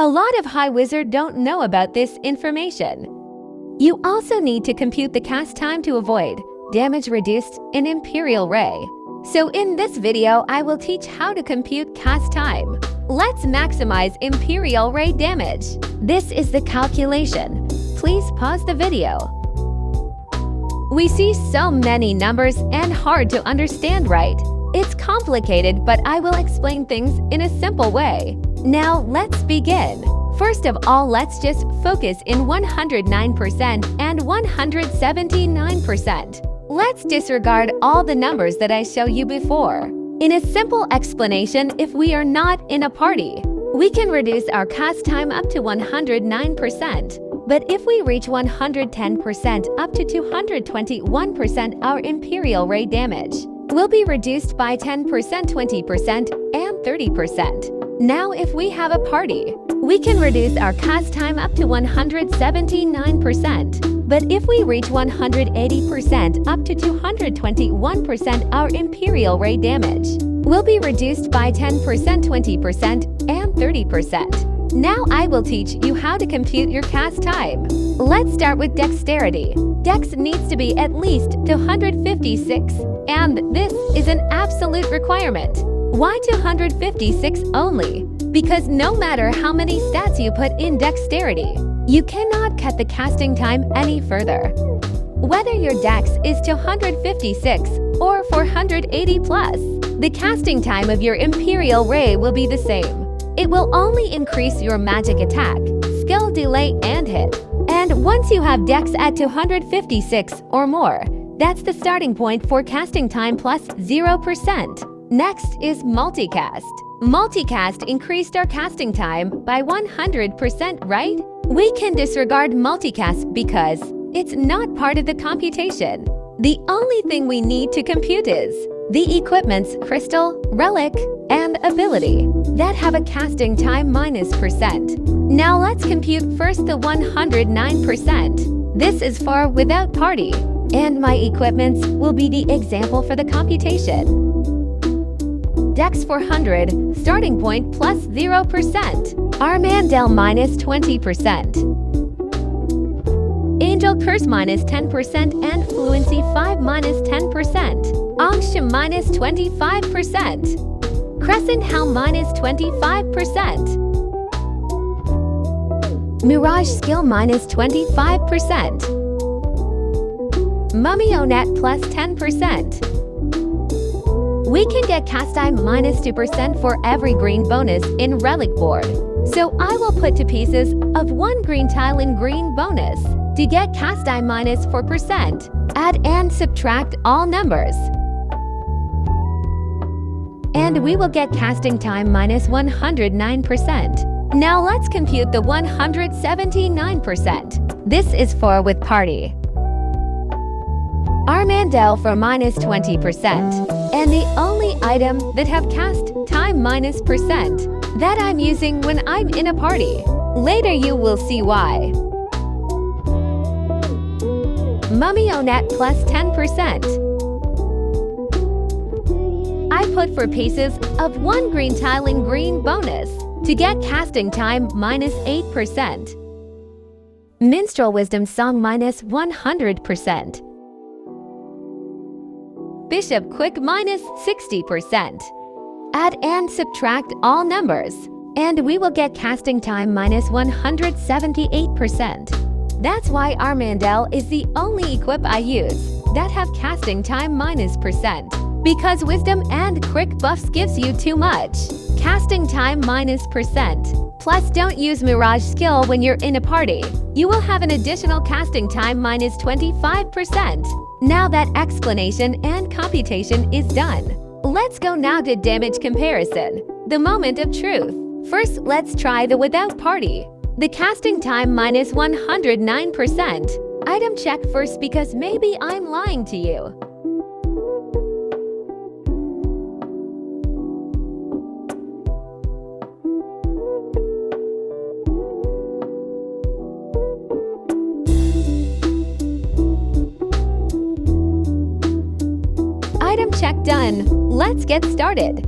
lot of high wizards don't know about this information. You also need to compute the cast time to avoid damage reduced in Imperial Ray. So in this video, I will teach how to compute cast time. Let's maximize Imperial Ray damage. This is the calculation. Please pause the video. We see so many numbers and hard to understand, right? It's complicated, but I will explain things in a simple way. Now let's begin. First of all, let's just focus in 109% and 179%. Let's disregard all the numbers that I show you before. In a simple explanation, if we are not in a party, we can reduce our cast time up to 109%. But if we reach 110% up to 221%, our Imperial Ray damage will be reduced by 10%, 20%, and 30%. Now, if we have a party, we can reduce our cast time up to 179%. But if we reach 180% up to 221%, our Imperial Ray damage will be reduced by 10%, 20%, and 30%. Now I will teach you how to compute your cast time. Let's start with Dexterity. Dex needs to be at least 256, and this is an absolute requirement. Why 256 only? Because no matter how many stats you put in Dexterity, you cannot cut the casting time any further. Whether your Dex is 256 or 480 plus, the casting time of your Imperial Ray will be the same. It will only increase your magic attack, skill delay, and hit. And once you have Dex at 256 or more, that's the starting point for casting time plus 0%. Next is Multicast. Multicast increased our casting time by 100%, right? We can disregard Multicast because it's not part of the computation. The only thing we need to compute is the equipment's crystal, relic, and ability that have a casting time minus %. Now let's compute first the 109%. This is for without party, and my equipments will be the example for the computation. Dex 400, starting point plus 0%. Armandel minus 20%. Angel Curse minus 10% and Fluency 5 minus 10%. Angsham minus 25%. Crescent Helm minus 25%. Mirage Skill minus 25%. Mummy Onet plus 10%. We can get cast time minus 2% for every green bonus in Relic Board. So I will put 2 pieces of 1 green tile in green bonus to get cast time minus 4%. Add and subtract all numbers. And we will get casting time minus 109%. Now let's compute the 179%. This is for with party. Armandel for minus 20%. And the only item that have cast time minus % that I'm using when I'm in a party. Later you will see why. Mummy Onet plus 10%. I put 4 pieces of 1 green tile in green bonus to get casting time minus 8%. Minstrel Wisdom Song minus 100%. Bishop Quick minus 60%. Add and subtract all numbers, and we will get casting time minus 178%. That's why Armandel is the only equip I use that have casting time minus %. Because Wisdom and Quick buffs gives you too much casting time minus %. Plus, don't use Mirage Skill when you're in a party. You will have an additional casting time minus 25%. Now that explanation and computation is done, let's go now to damage comparison, the moment of truth. First, let's try the without party. The casting time minus 109%. Item check first because maybe I'm lying to you. Item check done. Let's get started.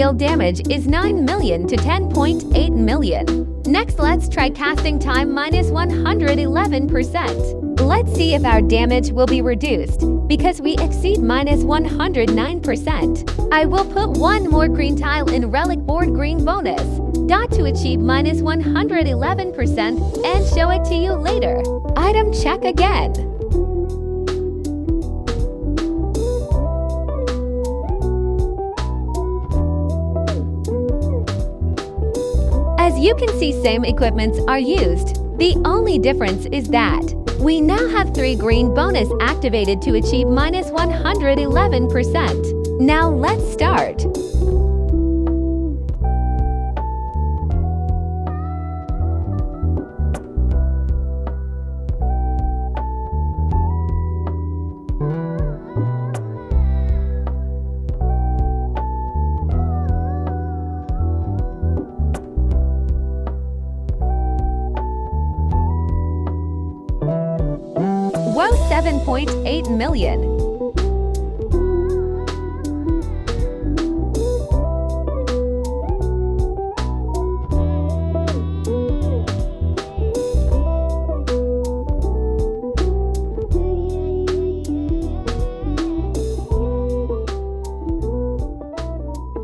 imperial damage is 9 million to 10.8 million. Next, let's try casting time minus 111%. Let's see if our damage will be reduced because we exceed minus 109%. I will put one more green tile in relic board green bonus dot to achieve minus 111% and show it to you later. Item check again. As you can see, same equipments are used. The only difference is that we now have 3 green bonus activated to achieve minus 111%. Now let's start. Whoa, 7.8 million.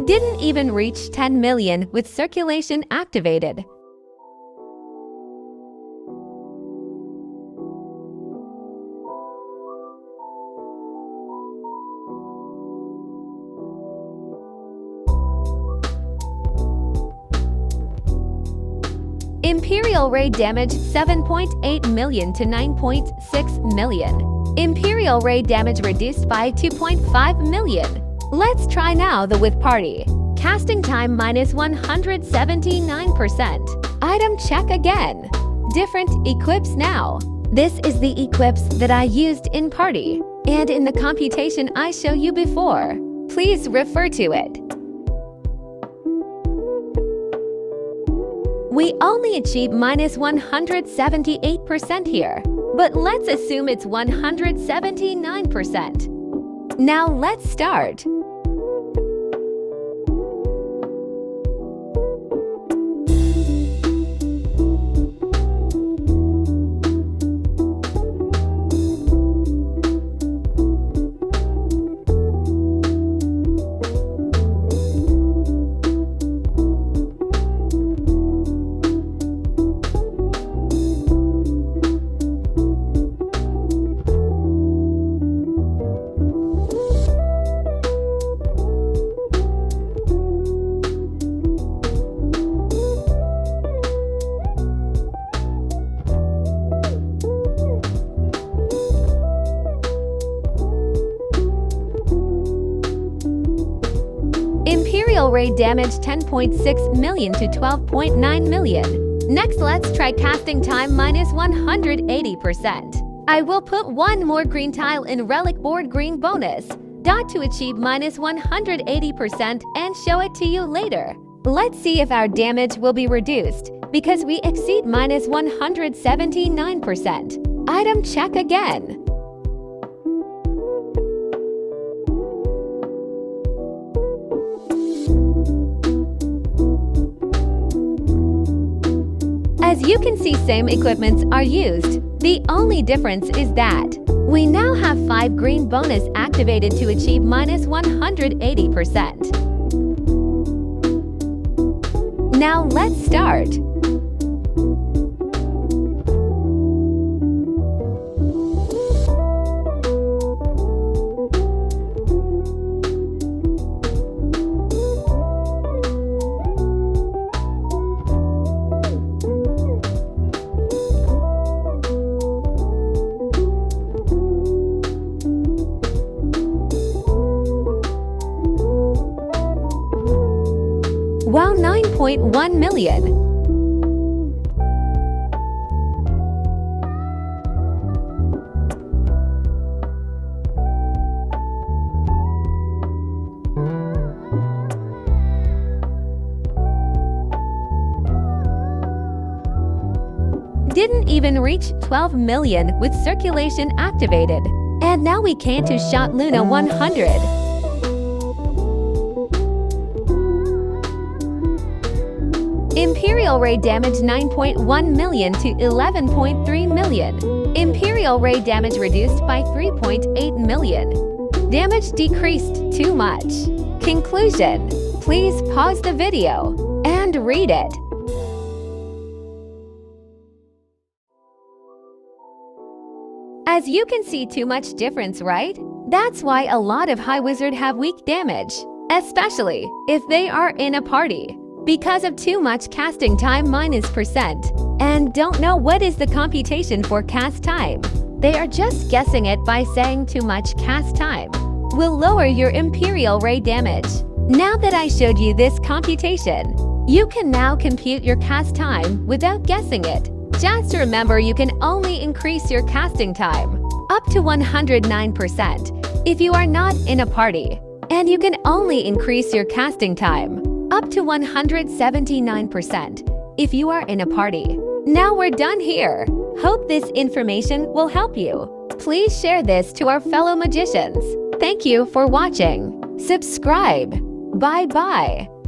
Didn't even reach 10 million with circulation activated. Imperial Ray damage 7.8 million to 9.6 million. Imperial Ray damage reduced by 2.5 million. Let's try now the with party. Casting time minus 179%. Item check again. Different equips now. This is the equips that I used in party and in the computation I show you before. Please refer to it. We only achieve minus 178% here, but let's assume it's 179%. Now let's start. Imperial Ray damage 10.6 million to 12.9 million. Next, let's try casting time minus 180%. I will put one more green tile in relic board green bonus dot to achieve minus 180% and show it to you later. Let's see if our damage will be reduced because we exceed minus 179%. Item check again. As you can see, same equipments are used. The only difference is that we now have 5 green bonus activated to achieve minus 180%. Now let's start. Wow, 9.1 million. Didn't even reach 12 million with circulation activated. And now we can to shot Luna 100. Imperial Ray damage 9.1 million to 11.3 million. Imperial Ray damage reduced by 3.8 million. Damage decreased too much. Conclusion. Please pause the video and read it. As you can see, too much difference, right? That's why a lot of high wizard have weak damage, especially if they are in a party. Because of too much casting time -% and don't know what is the computation for cast time. They are just guessing it by saying too much cast time will lower your Imperial Ray damage. Now that I showed you this computation, you can now compute your cast time without guessing it. Just remember, you can only increase your casting time up to 109% if you are not in a party, and you can only increase your casting time up to 179% if you are in a party. Now we're done here. Hope this information will help you. Please share this to our fellow magicians. Thank you for watching. Subscribe. Bye-bye.